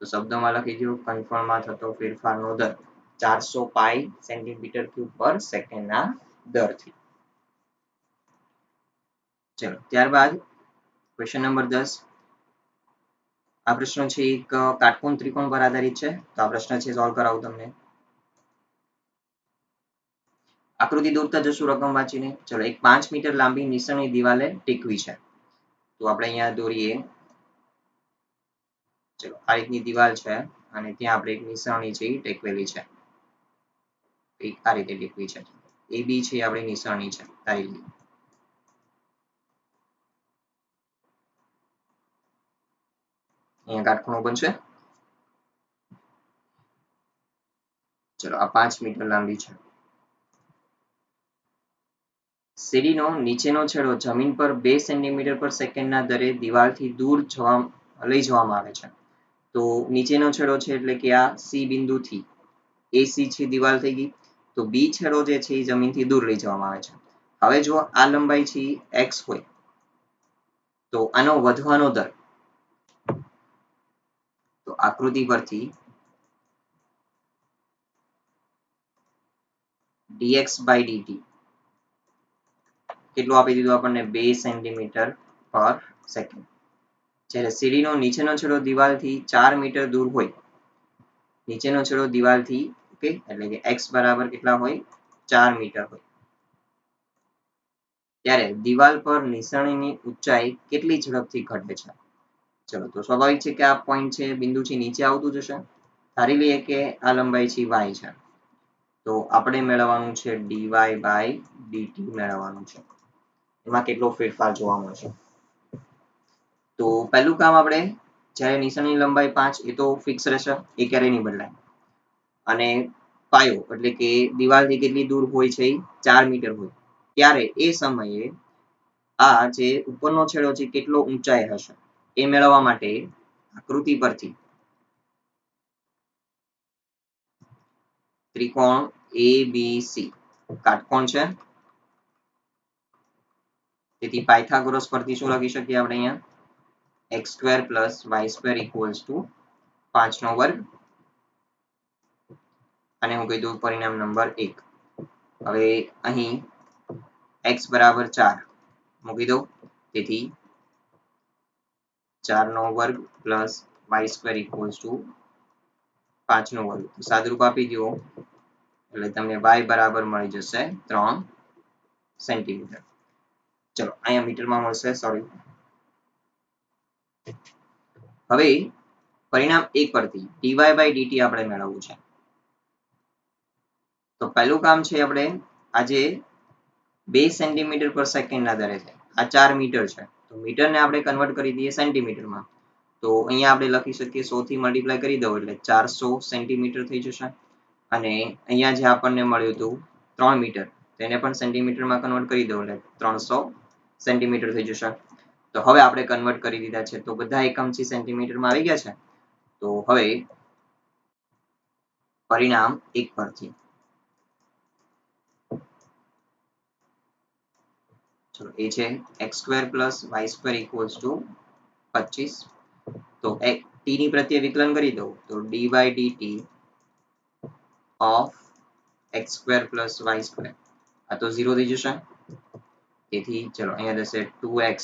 તો શબ્દમાં લખી દો, ઘનફળમાં થતો ફેરફારનો દર 400 પાઈ સેન્ટીમીટર ક્યુબ પર સેકન્ડના દરથી. ચલો, ત્યારબાદ ક્વેશ્ચન નંબર 10. આ પ્રશ્ન છે એક કાટકોણ ત્રિકોણ પર આધારિત છે. તો આ પ્રશ્ન છે સોલ્વ કરાવું તમને. આકૃતિ દોરતા જશું રકમ વાંચીને. ચલો, એક 5 મીટર લાંબી નિસરણી દિવાલે ટેકવી છે. તો આપણે અહીંયા દોરીએ. ચલો, આ રીતની દિવાલ છે અને ત્યાં આપણે એક નિસરણી છે ટેકવેલી છે. આ રીતે ટેકવી છે. એ બી છે આપણી નિસરણી છે. ધારી લઈએ. અહીંયા કાટખૂણો બનશે. ચલો, આ 5 મીટર લાંબી છે. સીડીનો નીચેનો છેડો જમીન પર 2 સેન્ટીમીટર પર સેકન્ડના દરે દિવાલથી દૂર લઈ જવામાં આવે છે. તો નીચેનો છેડો છે એટલે કે આ સી બિંદુથી AC છે દિવાલ થઈ ગઈ. તો બી છેડો જે છે એ જમીનથી દૂર લઈ જવામાં આવે છે. હવે જો આ લંબાઈ છે x હોય તો આનો વધવાનો દર, તો આકૃતિ પરથી dx by dt કેટલું આપી દીધું આપણને? 2 સેન્ટીમીટર પર સેકન્ડ. જ્યારે સીડીનો નીચેનો છેડો દિવાલથી 4 મીટર દૂર હોય, નીચેનો છેડો દિવાલથી ઓકે એટલે કે x બરાબર કેટલા હોય? 4 મીટર હોય, ત્યારે દિવાલ પર નિસરણીની ઊંચાઈ કેટલી ઝડપથી ઘટે છે? ચલો, તો સ્વાભાવિક છે કે આ પોઈન્ટ છે બિંદુથી નીચે આવતું જશે. ધારી લઈએ કે આ લંબાઈ છે y છે. તો આપણે મેળવવાનું છે dy by dt મેળવવાનું છે. એમાં કેટલો ફેરફાર જોવા મળશે? તો પહેલું કામ આપણે, જ્યારે નિસરણી લંબાઈ 5 એ તો ફિક્સ રહેશે, એ ક્યારેય નહીં બદલાય. અને પાયો એટલે કે દિવાલથી કેટલી દૂર હોય છે? 4 મીટર હોય. ત્યારે એ સમયે આ જે ઉપરનો છેડો છે કેટલો ઊંચાઈ હશે એ મેળવવા માટે આકૃતિ પરથી ત્રિકોણ ABC કાટકોણ છે. તેથી પાયથાગોરસ પરથી શું લખી શકીએ આપણે અહીંયા? x² + y² = 5 નો વર્ગ. અને હું કહી દઉં પરિણામ નંબર 1. હવે અહીં x બરાબર 4 મૂકી દો, તેથી 4 નો વર્ગ plus y square equals to 5 નો વર્ગ. સાદુરૂપ આપી દો એટલે તમને y બરાબર મળી જશે 3 સેન્ટીમીટર. ચલો અહીંયા મીટરમાં મળશે, સોરી. હવે પરિણામ 1 પરથી dy by dt આપણે મેળવવું છે. તો પહેલું કામ છે આપણે આજે 2 સેન્ટીમીટર પર સેકન્ડના દરે છે. આ 4 મીટર છે, તો મીટરને આપણે કન્વર્ટ કરી દઈએ સેન્ટીમીટરમાં. તો અહીંયા આપણે લખી શકીએ 100 થી મલ્ટીપ્લાય કરી દો એટલે 400 સેન્ટીમીટર થઈ જશે. અને અહીંયા જે આપણને મળ્યું હતું 3 મીટર, તેને પણ સેન્ટીમીટરમાં કન્વર્ટ કરી દો એટલે 300 સેન્ટીમીટર થઈ જશે. તો હવે આપણે કન્વર્ટ કરી દીધા છે, તો બધા એકમથી સેન્ટીમીટરમાં આવી ગયા છે. તો હવે પરિણામ 1 પરથી ચલો એ છે x² + y² = 25. તો t ની પ્રત્યે વિકલન કરી દો તો dy dt of x² + y², આ તો 0 થઈ જશે. તેથી ચલો અહીંયા થશે 2x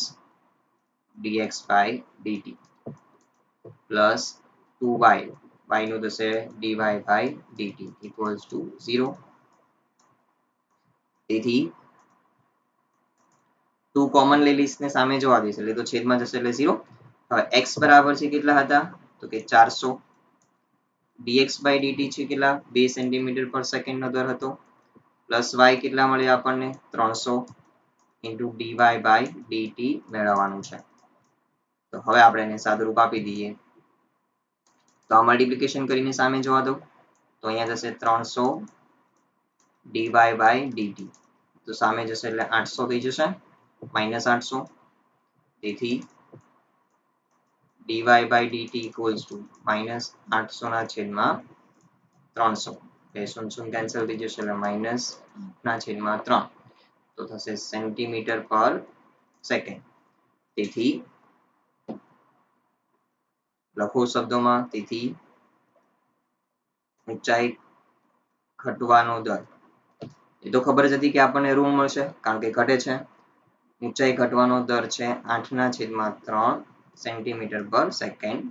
dx by dt plus 2y, y નું થશે dy by dt equals to 0. તેથી 2 કોમન લઈ લઈશ ને સામે જવા દઈશ એટલે તો છેદમાં જશે એટલે 0. હવે x બરાબર છે કેટલા હતા તો કે 400, dx by dt છે કેટલા 2 સેન્ટીમીટર પર સેકન્ડ નો દર હતો, પ્લસ y કેટલા મળ્યા આપણને 300 into dy by dt મેળવવાનું છે. તો હવે આપણે એને સાદુરૂપ આપી દઈએ તો આ મલ્ટીપ્લિકેશન કરીને સામે જવા દો તો અહીંયા થશે 300 dy by dt, તો સામે જશે એટલે 800 થઈ જશે, -800. તેથી dy by dt equals to -800 ના છેદમાં 300, એટલે 0 કેન્સલ થઈ જશે એટલે માઇનસ ના છેદમાં 3, તો થશે સેન્ટીમીટર પર સેકન્ડ. તેથી લખો શબ્દોમાં, તેથી ઊંચાઈ ઘટવાનો દર, એ તો ખબર જ હતી કે આપણને ઋણ મળશે કારણ કે ઘટે છે. ઊંચાઈ ઘટવાનો દર છે 8/3 સેન્ટીમીટર પર સેકન્ડ.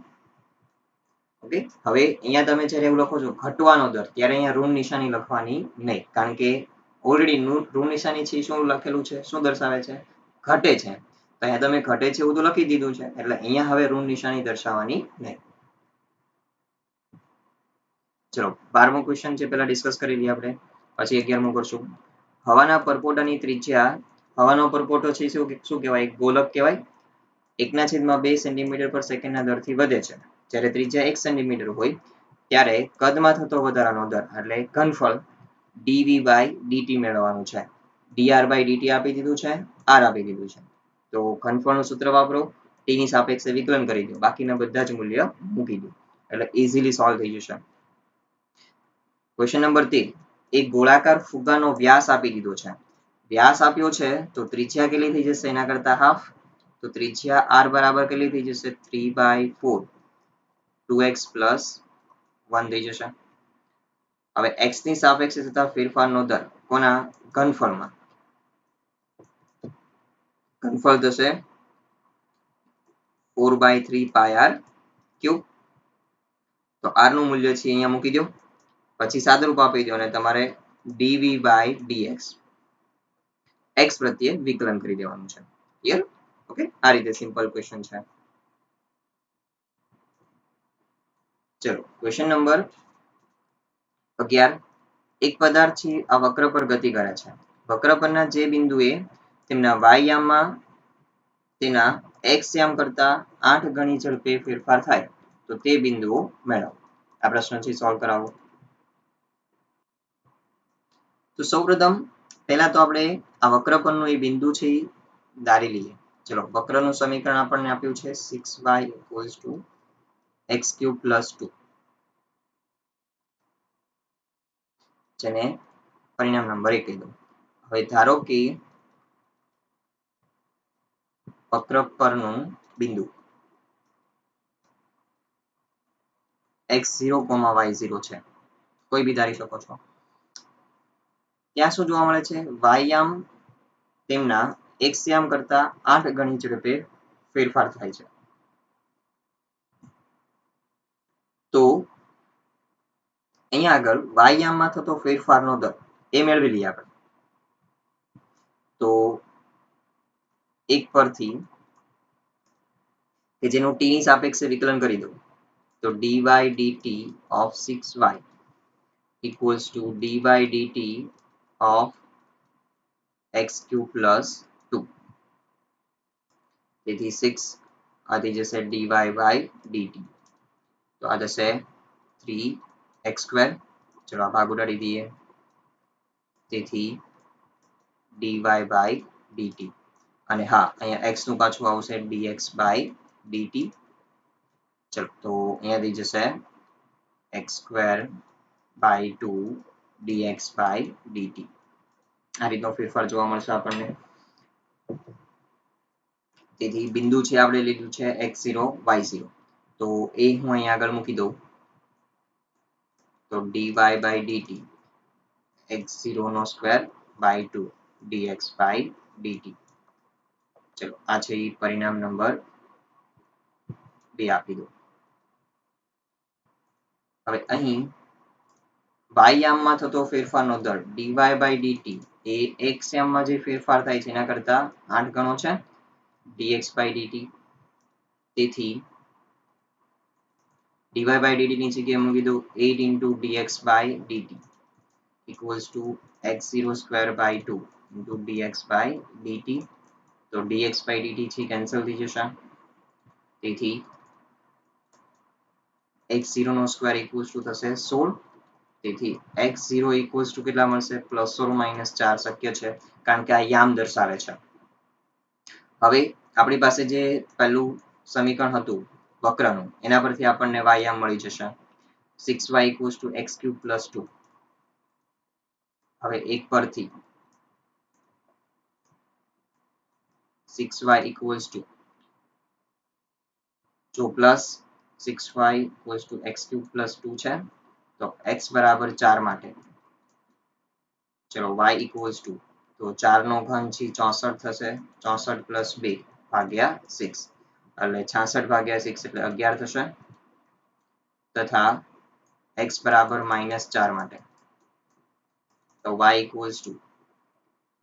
ઓકે, હવે અહીંયા તમે જ્યારે એવું લખો છો ઘટવાનો દર, ત્યારે અહીંયા ઋણ નિશાની લખવાની નહીં, કારણ કે ઓલરેડી ઋણ નિશાની છે શું લખેલું છે, શું દર્શાવે છે, ઘટે છે. તો અહીંયા તમે ઘટે છે એવું તો લખી દીધું છે, એટલે અહીંયા હવે ઋણ નિશાની દર્શાવવાની નહીં. ચલો 12મો ક્વેશ્ચન છે પહેલા ડિસ્કસ કરી લઈએ આપણે, પછી 11મો કરશું. હવાના પરપોટાની ત્રિજ્યા, હવાનો પરપોટો છે શું કહેવાય, ગોલક કહેવાય. 1/2 સેન્ટીમીટર પર સેકન્ડના દરથી વધે છે. જ્યારે ત્રિજ્યા 1 સેન્ટીમીટર હોય ત્યારે કદમાં થતો વધારાનો દર એટલે ઘનફળ dv by dt મેળવવાનું છે. dr by dt આપી દીધું છે, r આપી દીધું છે. તો ઘનફળનું સૂત્ર વાપરો, t ની સાપેક્ષે વિકલન કરી દો, બાકીના બધા જ મૂલ્ય મૂકી દો એટલે ઇઝીલી સોલ્વ થઈ જશે. ક્વેશ્ચન નંબર 13, એક ગોળાકાર ફુગ્ગાનો વ્યાસ આપી દીધો છે. વ્યાસ આપ્યો છે તો ત્રિજ્યા કેટલી થઈ જશે એના કરતા હાફ, તો ત્રિજ્યા r બરાબર કેટલી થઈ જશે 3/4, 2x + 1 થઈ જશે. હવે x ની સાપેક્ષે થતા ફેરફારનો દર કોના, ઘનફળમાં, ઘનફળ થશે 4/3 pi r². તો r નું મૂલ્ય છે અહીંયા મૂકી દો, પછી સાદુરૂપ આપી દો અને તમારે dv by dx x પ્રત્યે વિકલન કરી દેવાનું છે. ક્લિયર? ઓકે, આ રીતે સિમ્પલ ક્વેશ્ચન છે. ચલો ક્વેશ્ચન નંબર 11, એક પદાર્થ છે આ વક્ર પર ગતિ કરે છે. વક્ર પરના જે બિંદુએ તેમના y યામમાં તેના x યામ કરતા 8 ગણી ઝડપે ફેરફાર થાય તો તે બિંદુઓ મેળવો. આ પ્રશ્નથી સોલ્વ કરાવો. તો સૌપ્રથમ પહેલા તો આપણે આ વક્ર પરનું એ બિંદુ છે એ ધારી લઈએ. ચલો વક્રનું સમીકરણ આપણને આપ્યું છે 6y = x³ + 2, જેને પરિણામ નંબર 1 કહી દો. હવે ધારો કે વક્ર પરનું બિંદુ x0, y0 છે, કોઈ બી ધારી શકો છો. ત્યાં શું જોવા મળે છે? વાયામ તેમના x યામ કરતા 8 ગણી ઝડપે ફેરફાર થાય છે. તો અહીંયા આગળ વાયામમાં થતો ફેરફારનો દર એ મેળવી લઈએ આપણે. તો એક પરથી કે જેનું t ની સાપેક્ષે વિકલન કરી દઉં તો dy dt of 6y equals to dy dt of x cube plus 2. તેથી 6 આ થઈ જશે dy by dt. તો આ જશે 3x square. ચલો આ ભાગ ઉડાડી દઈએ. તેથી dy by dt. અને હા અહીંયા x નું પાછું આવશે dx by dt. ચલો તો અહીંયા થઈ જશે x square by 2 dx by dt. આ રીતનો ફેરફાર જોવા મળશે આપણને. તેથી બિંદુ છે આપણે લીધું છે x0 y0. તો એ હું અહીંયા આગળ મૂકી દઉં તો dy by dt x0 નો square by 2 dx by dt. ચલો આ છે પરિણામ નંબર 2 આપી દો. હવે અહીં y યામમાં થતો ફેરફારનો દર dy by dt A x યામમાં જે ફેરફાર થાય છે એના કરતા 8 ગણો છે dx by dt. તેથી dy by dt ની જગ્યાએ મૂકી દઉં 8 into dx by dt equals to x0 square by 2 into dx by dt. તો dx by dt છે કેન્સલ થઈ જશે. તેથી x0 નો સ્ક્વેર equals to થશે 16. તેથી x0 equals to કેટલા મળશે? પ્લસ ઓર માઇનસ 4 શક્ય છે કારણ કે આ યામ દર્શાવે છે. હવે આપણી પાસે જે પહેલું સમીકરણ હતું વક્રનું એના પરથી આપણને y યામ મળી જશે 6y equals to x cube plus 2. હવે એક પરથી 6y equals to જો plus 6y equals to x cube plus 2 છે તો x બરાબર 4 માટે ચલો y equals to તો 4 નો ઘન છે 64 થશે. 64 plus 2 ભાગ્યા 6 એટલે 66 ભાગ્યા 6 એટલે 11 થશે. તથા x બરાબર -4 માટે તો y equals to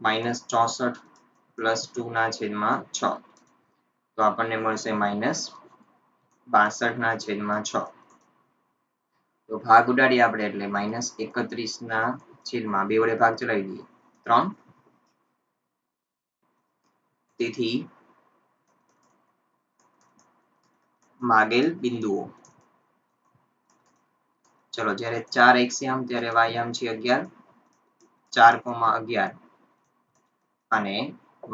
-64 plus 2 ના છેદમાં 6. તો આપણને મળશે -62 ના છેદમાં 6. તો ભાગ ઉડાડીએ આપણે એટલે -31 ના છેદમાં 2 વડે ભાગ ચલાવી દઈએ 3. તેથી માગેલ બિંદુઓ ચલો જ્યારે 4 x યામ ત્યારે y યામ છે 11 4,11 અને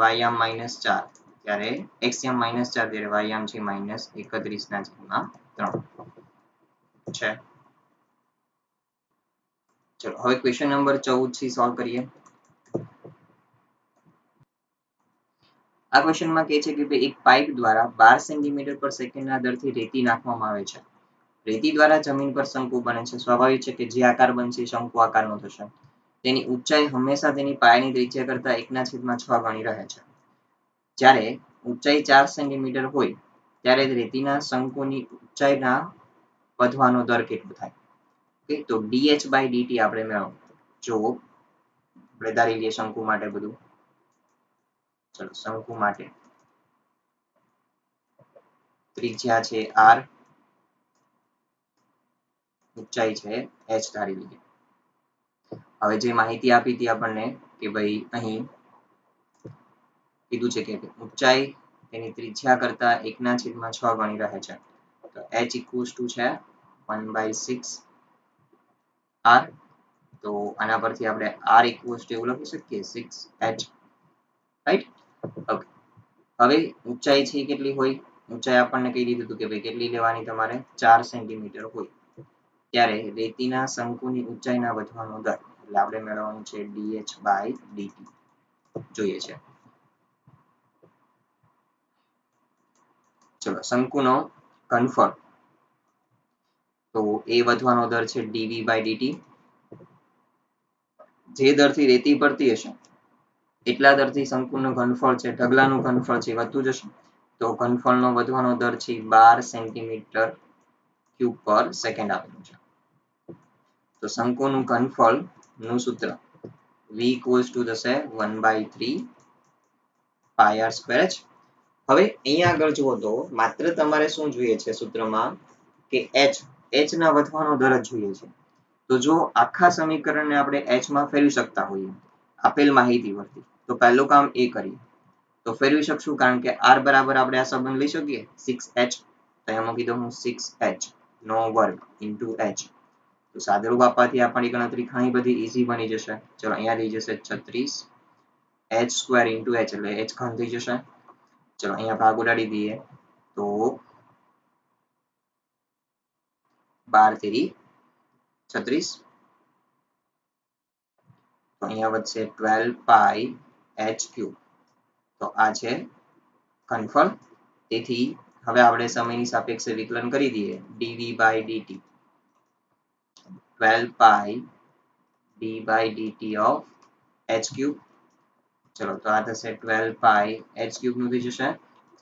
y યામ -4 ત્યારે x યામ -4 ત્યારે y યામ છે -31 ના છેદમાં 3 છે. ચલો હવે ક્વેશ્ચન નંબર 14 થી સોલ્વ કરીએ. આ ક્વેશ્ચનમાં કહે છે કે એક પાઇપ દ્વારા 12 સેન્ટીમીટર પર સેકન્ડના દરથી રેતી નાખવામાં આવે છે. રેતી દ્વારા જમીન પર શંકુ બને છે. સ્વાભાવિક છે કે જે આકાર બનશે એ શંકુ આકારનો થશે. તેની ઊંચાઈ હંમેશા તેની પાયાની ત્રિજ્યા કરતા 1/6 ગણી રહે છે. જ્યારે ઊંચાઈ 4 સેન્ટીમીટર હોય ત્યારે રેતીના શંકુની ઊંચાઈના વધવાનો દર કેટલો થાય? તો dh by dt આપણે મેળવો. જો આપણે ધારી લઈએ શંકુ માટે બધું. ચલો શંકુ માટે ત્રિજ્યા છે r, ઊંચાઈ છે h ધારી લઈએ. હવે જે માહિતી આપી હતી આપણને કે ભાઈ અહીં કીધું છે કે ઊંચાઈ તેની ત્રિજ્યા કરતા 1/6 ગણી રહે છે. તો h equals to છે 1/6 r. તો આના પરથી આપણે r equals to એવું લખી શકીએ 6h. રાઈટ? ઓકે. હવે ઊંચાઈ છે કેટલી હોય? ઊંચાઈ આપણને કહી દીધું હતું કે ભાઈ કેટલી લેવાની તમારે 4 સેન્ટીમીટર હોય ત્યારે રેતીના શંકુની ઊંચાઈના વધવાનો દર એટલે આપણે મેળવવાનું છે dh by dt જોઈએ છે. ચલો શંકુનો ઘનફળ તો એ વધવાનો દર છે dv by dt. જે દરથી રેતી પડતી હશે એટલા દરથી શંકુનું ઘનફળ છે, ઢગલાનું ઘનફળ છે વધતું જશે. તો ઘનફળનો વધવાનો દર છે 12 સેન્ટીમીટર ક્યુબ પર સેકન્ડ આપેલું છે. તો શંકુનું ઘનફળ નું સૂત્ર v equals to થશે 1/3 pi r square h. હવે અહીંયા આગળ જુઓ તો માત્ર તમારે શું જોઈએ છે સૂત્રમાં કે h ના વધવાનો દર જ જોઈએ છે. તો જો આખા સમીકરણને આપણે h માં ફેરવી શકતા હોઈએ આપેલ માહિતી પરથી તો પહેલું કામ એ કરીએ. તો ફેરવી શકશું કારણ કે r બરાબર આપણે આ સંબંધ લઈ શકીએ 6h. તો અહીંયા મૂકી દઉં હું 6h નો વર્ગ into h. તો સાદુરૂપ આપવાથી આપણી ગણતરી ઘણી બધી easy બની જશે. ચલો અહીંયા થઈ જશે 36 h square into h એટલે h ઘન થઈ જશે. ચલો અહીંયા ભાગ ઉડાડી દઈએ તો 12 તેરી 36. તો અહીંયા વધશે 12 પાઈ h ક્યુબ. તો આ છે ઘનફળ. તેથી હવે આપણે સમયની સાપેક્ષે વિકલન કરી દઈએ dv by dt 12 pi d by dt of h cube. ચલો તો આ થશે 12 પાઈ h cube નું થઈ જશે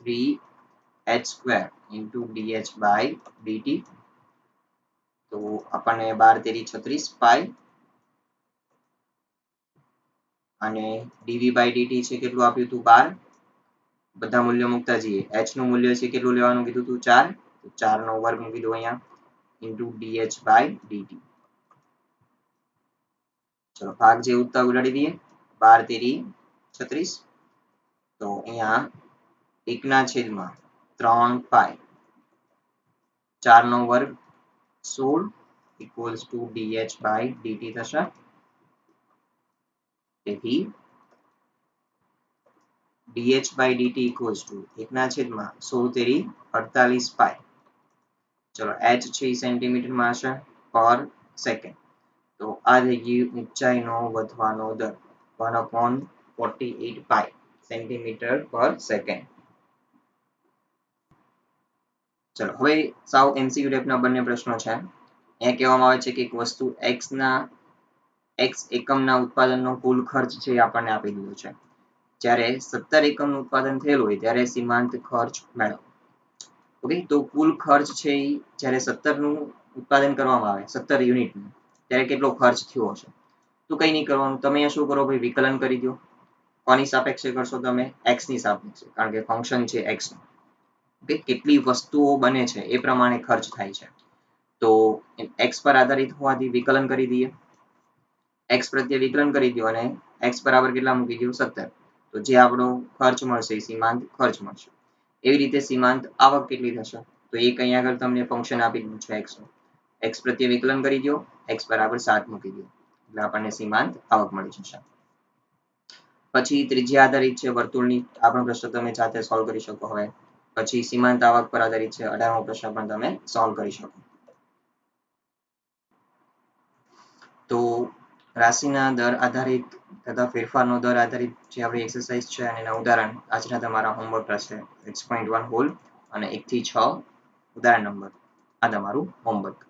3h square into dh by dt. તો આપણને 12 તેરી 36 પાઈ અને dv by dt છે કેટલું આપ્યું હતું 12. બધા મૂલ્યો મૂકતા જઈએ. h નું મૂલ્ય છે કેટલું લેવાનું કીધું હતું 4. તો 4 નો વર્ગ મૂકી દો અહીંયા into dh by dt. ચલો ભાગ જે ઉડતા ઉડાડી દઈએ 12 તેરી 36. તો અહીંયા 1 ના છેદમાં 3 પાઈ 4 નો વર્ગ 16 equals to dh by dt થશે. તેથી dh by dt equals to 1 ના છેદમાં 16 તેરી 48 પાઈ. ચલો h છે સેન્ટીમીટરમાં હશે પર સેકન્ડ. તો આ થઈ ગયું ઊંચાઈનો વધવાનો દર 1/48 પાઈ સેન્ટીમીટર પર સેકન્ડ. ચલો હવે સાવ MCQ ટાઈપના બંને પ્રશ્નો છે. અહીંયા કહેવામાં આવે છે કે એક વસ્તુ x એકમના ઉત્પાદનનો કુલ ખર્ચ છે એ આપણને આપી દીધો છે. જ્યારે 17 એકમનું ઉત્પાદન થયેલું હોય ત્યારે સીમાંત ખર્ચ મેળવો. ઓકે, તો કુલ ખર્ચ છે એ જ્યારે 17 નું ઉત્પાદન કરવામાં આવે 17 યુનિટનું ત્યારે કેટલો ખર્ચ થયો હશે. તો કંઈ નહીં કરવાનું, તમે અહીંયા શું કરો ભાઈ વિકલન કરી દો. કોની સાપેક્ષે કરશો તમે? x ની સાપેક્ષે, કારણ કે ફંક્શન છે x નું. ઓકે, કેટલી વસ્તુઓ બને છે એ પ્રમાણે ખર્ચ થાય છે. તો x પર આધારિત હોવાથી વિકલન કરી દઈએ. x પ્રત્યે વિકલન કરી દો અને x બરાબર કેટલા મૂકી દો 17. તો જે આપણો ખર્ચ મળશે એ સીમાંત ખર્ચ મળશે. એવી રીતે સીમાંત આવક કેટલી થશે? તો એક અહીંયા આગળ તમને ફંક્શન આપી દીધું છે x નું. x પ્રત્યે વિકલન કરી દો, x બરાબર 7 મૂકી દો એટલે આપણને સીમાંત આવક મળી જશે. પછી ત્રિજ્યા આધારિત છે વર્તુળની. આ પણ પ્રશ્ન તમે જાતે સોલ્વ કરી શકો. હવે પછી સીમાંત આવક પર આધારિત છે 18મો પ્રશ્ન પણ તમે સોલ્વ કરી શકો. તો રાશિના દર આધારિત તથા ફેરફારનો દર આધારિત જે આપણી એક્સરસાઇઝ છે અને એના ઉદાહરણ આજના તમારા હોમવર્ક રહેશે 6.1 હોલ અને 1 થી 6 ઉદાહરણ નંબર. આ તમારું હોમવર્ક.